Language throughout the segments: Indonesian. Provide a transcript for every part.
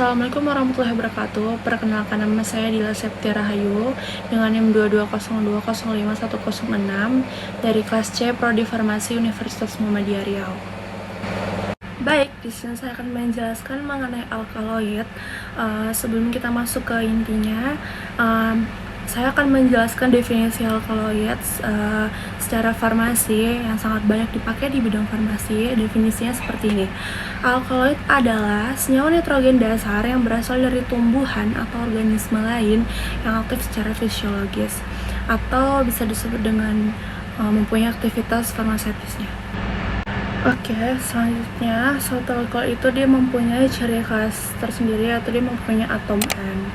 Assalamualaikum warahmatullahi wabarakatuh. Perkenalkan, nama saya Dila Septia Rahayu dengan NIM 2202051006 dari kelas C Prodi Farmasi Universitas Muhammadiyah Riau. Baik, di sini saya akan menjelaskan mengenai alkaloid. Sebelum kita masuk ke intinya, saya akan menjelaskan definisi alkaloid secara farmasi yang sangat banyak dipakai di bidang farmasi. Definisinya seperti ini. Alkaloid adalah senyawa nitrogen dasar yang berasal dari tumbuhan atau organisme lain yang aktif secara fisiologis atau bisa disebut dengan mempunyai aktivitas farmaseutisnya. Oke, selanjutnya suatu alkohol itu dia mempunyai ciri khas tersendiri atau dia mempunyai atom N.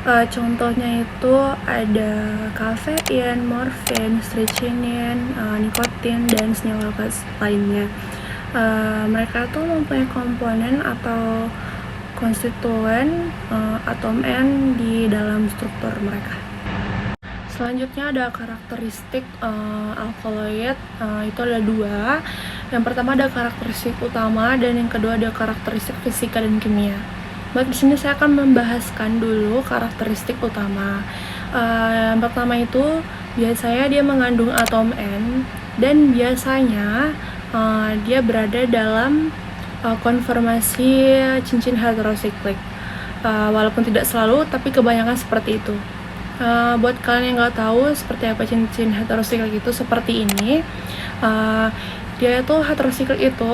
Contohnya itu ada kafein, morfin, strychnine, nikotin, dan senyawa lainnya. Mereka tuh mempunyai komponen atau konstituen atom N di dalam struktur mereka. Selanjutnya ada karakteristik alkaloid, itu ada dua. Yang pertama ada karakteristik utama dan yang kedua ada karakteristik fisika dan kimia. Baik, di sini saya akan membahaskan dulu karakteristik utama. Yang pertama itu biasanya dia mengandung atom N dan biasanya dia berada dalam konformasi cincin heterosiklik. Walaupun tidak selalu, tapi kebanyakan seperti itu. Buat kalian yang nggak tahu seperti apa cincin heterosiklik itu, seperti ini. Dia itu heterosiklik itu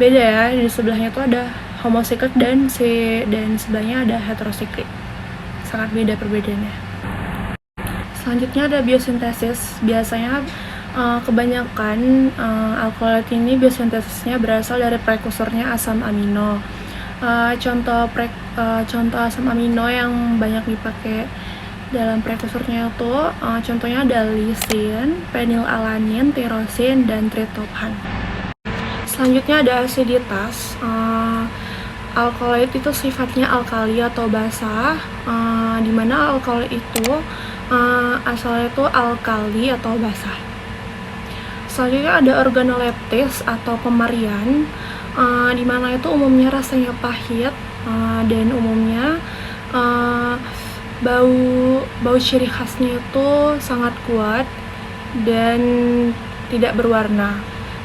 beda ya, di sebelahnya itu ada homosiklik dan sebelahnya ada heterosiklik. Sangat beda perbedaannya. Selanjutnya ada biosintesis. Biasanya kebanyakan alkaloid ini biosintesisnya berasal dari prekursornya asam amino. Contoh asam amino yang banyak dipakai dalam prekursornya itu contohnya ada lisin, penilalanin, tirosin, dan tritophan. Selanjutnya ada asiditas. Alkaloid itu sifatnya alkali atau basah, di mana alkaloid itu asalnya itu alkali atau basah. Selanjutnya ada organoleptis atau pemarian, di mana itu umumnya rasanya pahit dan umumnya bau ciri khasnya itu sangat kuat dan tidak berwarna.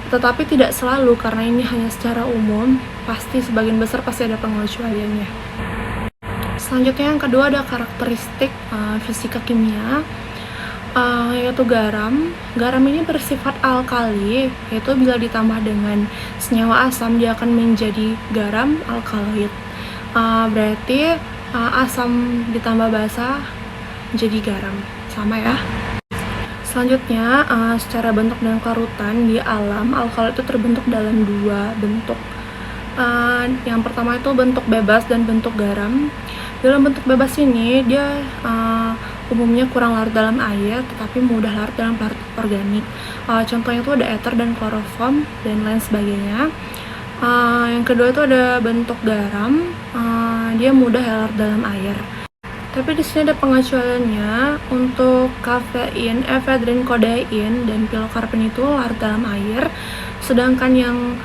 Tetapi tidak selalu, karena ini hanya secara umum, pasti sebagian besar pasti ada pengecualiannya. Selanjutnya yang kedua ada karakteristik fisika kimia, yaitu garam. Garam ini bersifat alkali, yaitu bila ditambah dengan senyawa asam dia akan menjadi garam alkaloid. Berarti asam ditambah basa menjadi garam, sama ya. Selanjutnya, secara bentuk dan kelarutan di alam, alkaloid itu terbentuk dalam dua bentuk. Yang pertama itu bentuk bebas dan bentuk garam. Dalam bentuk bebas ini, dia umumnya kurang larut dalam air, tetapi mudah larut dalam larut organik. Contohnya itu ada ether dan kloroform, dan lain sebagainya. Yang kedua itu ada bentuk garam, dia mudah larut dalam air. Tapi di sini ada pengecualiannya. Untuk kafein, efedrin, kodein, dan pilokarpin itu larut dalam air. Sedangkan yang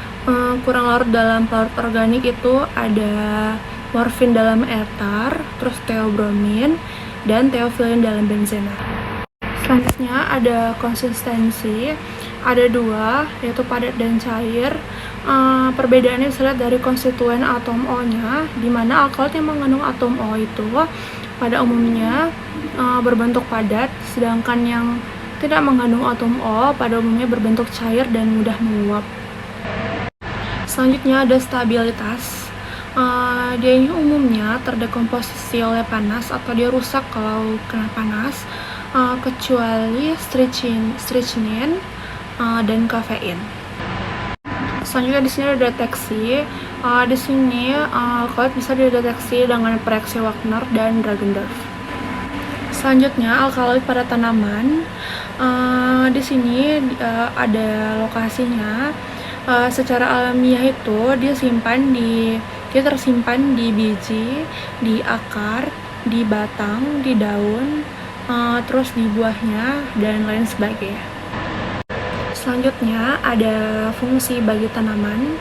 kurang larut dalam larut organik itu ada morfin dalam etar, terus theobromin, dan theophylline dalam benzena. Selanjutnya ada konsistensi. Ada dua, yaitu padat dan cair. Perbedaannya bisa lihat dari konstituen atom O-nya, di mana alkaloid yang mengandung atom O itu pada umumnya berbentuk padat, sedangkan yang tidak mengandung atom O pada umumnya berbentuk cair dan mudah menguap. Selanjutnya ada stabilitas. Dia ini umumnya terdekomposisi oleh panas atau dia rusak kalau kena panas, kecuali strychnine dan kafein. Selanjutnya di sini ada deteksi. Di sini alkaloid bisa dideteksi dengan reaksi Wagner dan Dragendorf. Selanjutnya alkaloid pada tanaman. Di sini ada lokasinya. Secara alamiah itu dia tersimpan di biji, di akar, di batang, di daun, terus di buahnya dan lain sebagainya. Selanjutnya ada fungsi bagi tanaman.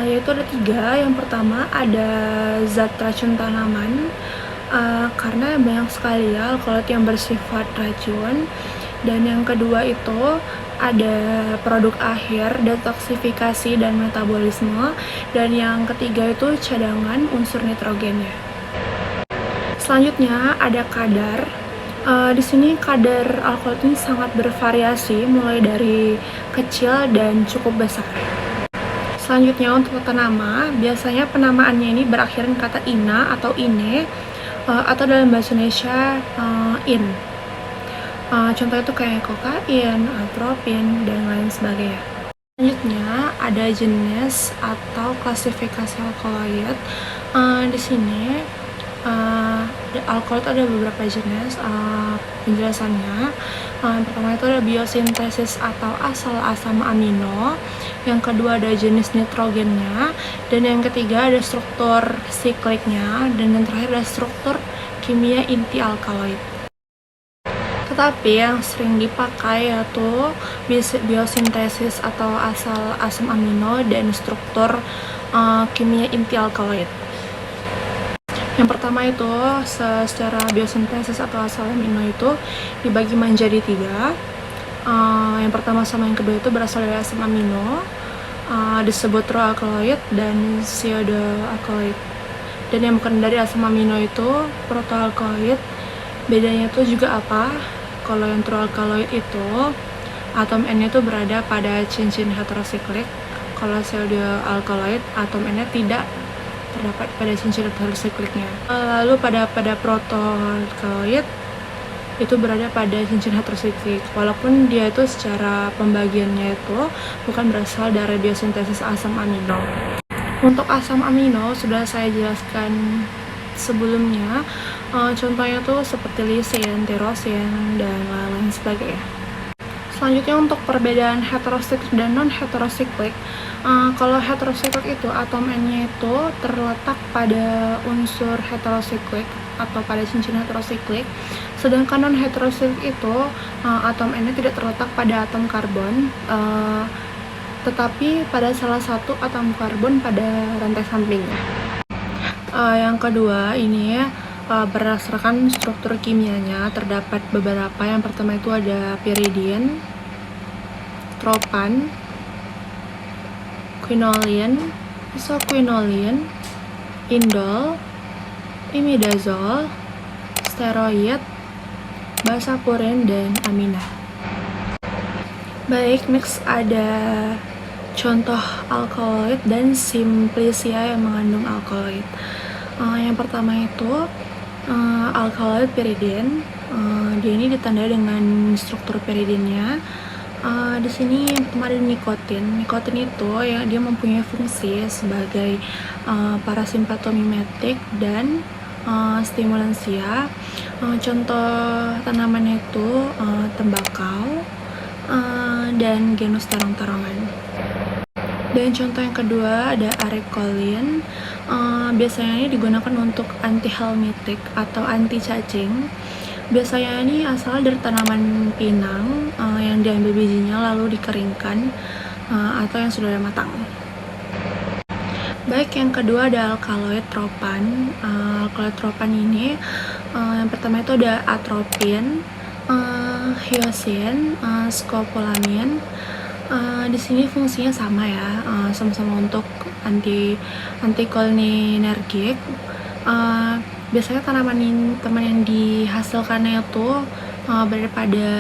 Yaitu ada 3. Yang pertama ada zat racun tanaman, karena banyak sekali ya alkaloid yang bersifat racun. Dan yang kedua itu ada produk akhir, detoksifikasi dan metabolisme. Dan yang ketiga itu cadangan unsur nitrogennya. Selanjutnya ada kadar. Di sini kadar alkaloid ini sangat bervariasi, mulai dari kecil dan cukup besar. Selanjutnya untuk penama, biasanya penamaannya ini berakhiran kata ina atau ine, atau dalam bahasa Indonesia in. Contohnya itu kayak kokain, atropin, dan lain sebagainya. Selanjutnya ada jenis atau klasifikasi alkaloid. Di sini alkaloid ada beberapa jenis. Penjelasannya, yang pertama itu ada biosintesis atau asal asam amino, yang kedua ada jenis nitrogennya, dan yang ketiga ada struktur sikliknya, dan yang terakhir ada struktur kimia inti alkaloid. Tetapi yang sering dipakai yaitu biosintesis atau asal asam amino dan struktur kimia inti alkaloid. Yang pertama itu secara biosintesis atau asal amino itu dibagi menjadi 3. Yang pertama sama yang kedua itu berasal dari asam amino, disebut raw alkaloid dan pseudo alkaloid. Dan yang bukan dari asam amino itu protoalkaloid. Bedanya itu juga apa? Kalau yang true alkaloid itu atom N-nya itu berada pada cincin heterosiklik. Kalau pseudo alkaloid atom N-nya tidak terdapat pada cincin heterosikliknya. Lalu pada protoalkaloid itu berada pada cincin heterosiklik, walaupun dia itu secara pembagiannya itu bukan berasal dari biosintesis asam amino. Untuk asam amino sudah saya jelaskan sebelumnya, contohnya tuh seperti lisin, tirosin, dan lain-lain sebagainya. Selanjutnya untuk perbedaan heterosiklik dan non-heterosiklik. Kalau heterosiklik itu atom N-nya itu terletak pada unsur heterosiklik atau pada cincin heterosiklik, sedangkan non-heterosiklik itu atom N-nya tidak terletak pada atom karbon, tetapi pada salah satu atom karbon pada rantai sampingnya. Yang kedua ini berdasarkan struktur kimianya terdapat beberapa. Yang pertama itu ada piridin, tropan, quinolin, isoquinolin, indol, imidazol, steroid, basapurin, dan amina. Baik, next ada contoh alkaloid dan simplicia yang mengandung alkaloid. Yang pertama itu alkaloid piridin. Dia ini ditandai dengan struktur piridinnya. Di sini yang pertama ada nikotin. Nikotin itu ya dia mempunyai fungsi sebagai parasimpatomimetik dan stimulansia. Contoh tanaman itu tembakau dan genus terong-terongan. Dan contoh yang kedua ada arekolin. Biasanya ini digunakan untuk anti helmintik atau anti cacing. Biasanya ini asal dari tanaman pinang yang diambil bijinya lalu dikeringkan atau yang sudah matang. Baik, yang kedua ada alkaloid tropan. Alkaloid tropan ini yang pertama itu ada atropin, hyosin, skopolamin. Di sini fungsinya sama ya, sama-sama untuk antikolinergik. Biasanya tanaman yang dihasilkannya itu berada pada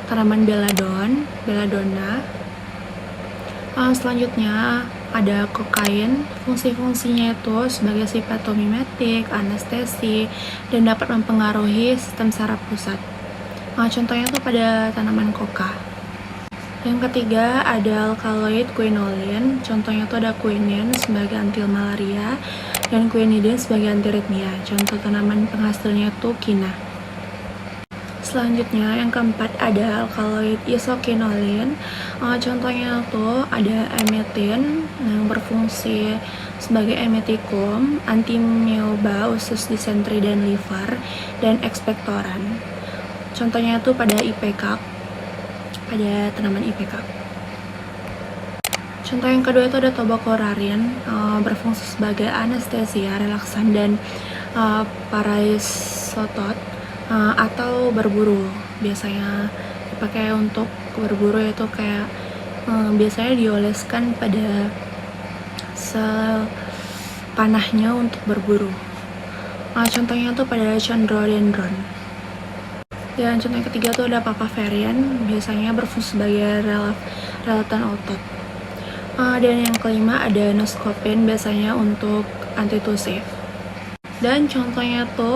tanaman belladonna. Selanjutnya ada kokain. Fungsi-fungsinya itu sebagai simpatomimetik, anestesi, dan dapat mempengaruhi sistem saraf pusat. Contohnya itu pada tanaman koka. Yang ketiga ada alkaloid quinolin. Contohnya itu ada quinin sebagai anti malaria dan quinidin sebagai antiritmia. Contoh tanaman penghasilnya itu kina. Selanjutnya yang keempat ada alkaloid isoquinolin. Contohnya itu ada emetin yang berfungsi sebagai emetikum, antimyoba usus disentri dan liver, dan ekspektoran. Contohnya itu pada IPK, pada tanaman IPK. Contoh yang kedua itu ada tobacco-rarin, berfungsi sebagai anestesia, relaksan, dan paraisotot, atau berburu. Biasanya dipakai untuk berburu, yaitu kayak biasanya dioleskan pada panahnya untuk berburu. Contohnya tuh pada chondrodendron. Dan contoh yang ketiga tuh ada papaver, biasanya berfungsi sebagai relatan otot. Dan yang kelima ada noscopin, biasanya untuk antitusif. Dan contohnya tuh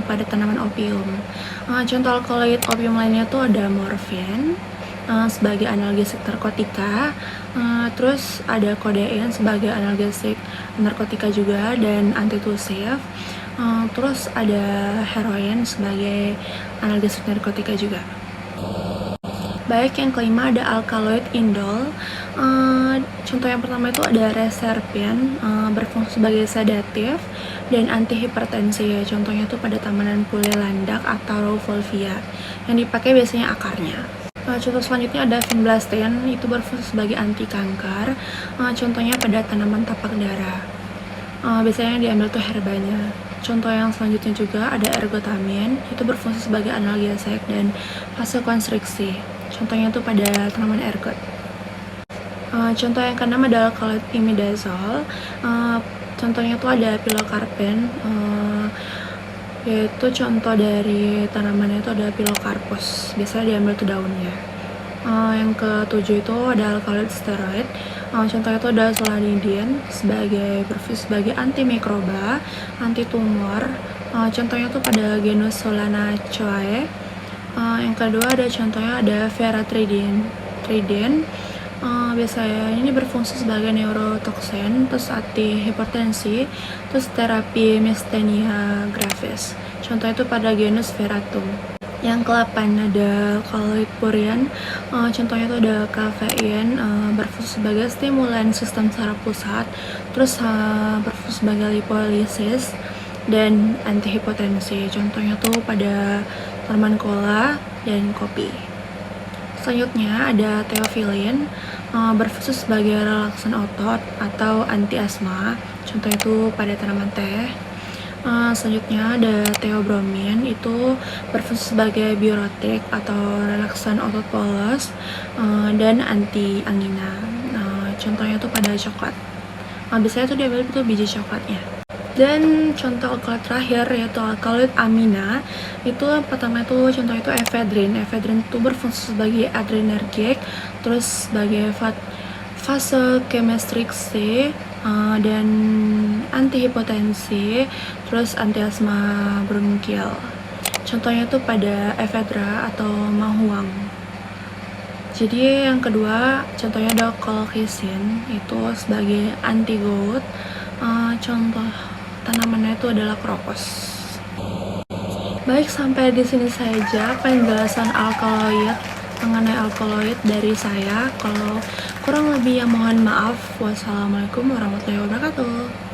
pada tanaman opium. Contoh alkaloid opium lainnya tuh ada morfin sebagai analgesik narkotika, terus ada kodein sebagai analgesik narkotika juga dan antitusif, terus ada heroin sebagai analgesik narkotika juga. Baik, yang kelima ada alkaloid indol. Contoh yang pertama itu ada reserpin, berfungsi sebagai sedatif dan antihipertensi. Contohnya itu pada tanaman pule landak atau volvia yang dipakai biasanya akarnya. Contoh selanjutnya ada vinblastin, itu berfungsi sebagai anti kanker. Contohnya pada tanaman tapak darah. Biasanya diambil tuh herbanya. Contoh yang selanjutnya juga ada ergotamin, itu berfungsi sebagai analgesek dan vasokonstriksi. Contohnya tuh pada tanaman ergot. Contoh yang keenam adalah alkaloid imidazol. Contohnya tuh ada pilocarpin, yaitu contoh dari tanamannya itu ada pilocarpus. Biasanya diambil tuh daunnya. Yang ketujuh itu ada alkaloid steroid. Contohnya itu ada solanidin berfungsi sebagai antimikroba, anti tumor. Contohnya tuh pada genus Solanaceae. Yang kedua ada contohnya ada veratridin. Biasanya ini berfungsi sebagai neurotoksin, terus anti-hipertensi, terus terapi miastenia gravis. Contohnya itu pada genus Veratum. Yang ke-8 ada alkaloid purian. Contohnya itu ada kafein, berfungsi sebagai stimulan sistem saraf pusat, terus berfungsi sebagai lipolisis dan antihipotensi. Contohnya tuh pada tanaman kola dan kopi. Selanjutnya ada theophylline, berfungsi sebagai relaksan otot atau anti asma. Contohnya itu pada tanaman teh. Selanjutnya ada theobromin, itu berfungsi sebagai diuretik atau relaksan otot polos dan anti angina. Contohnya itu pada coklat. Biasanya itu diambil itu biji coklatnya. Dan contoh alkaloid terakhir yaitu alkaloid amina, itu pertama itu contohnya itu efedrin. Efedrin itu berfungsi sebagai adrenergik, terus sebagai vasokonstriksi dan antihipotensi, terus anti asma bronkial. Contohnya itu pada ephedra atau mahuang. Jadi yang kedua contohnya ada colchicine, itu sebagai anti gout. Contoh tanamannya itu adalah kropos. Baik, sampai di sini saja penjelasan mengenai alkaloid dari saya. Kalau kurang lebih ya mohon maaf. Wassalamualaikum warahmatullahi wabarakatuh.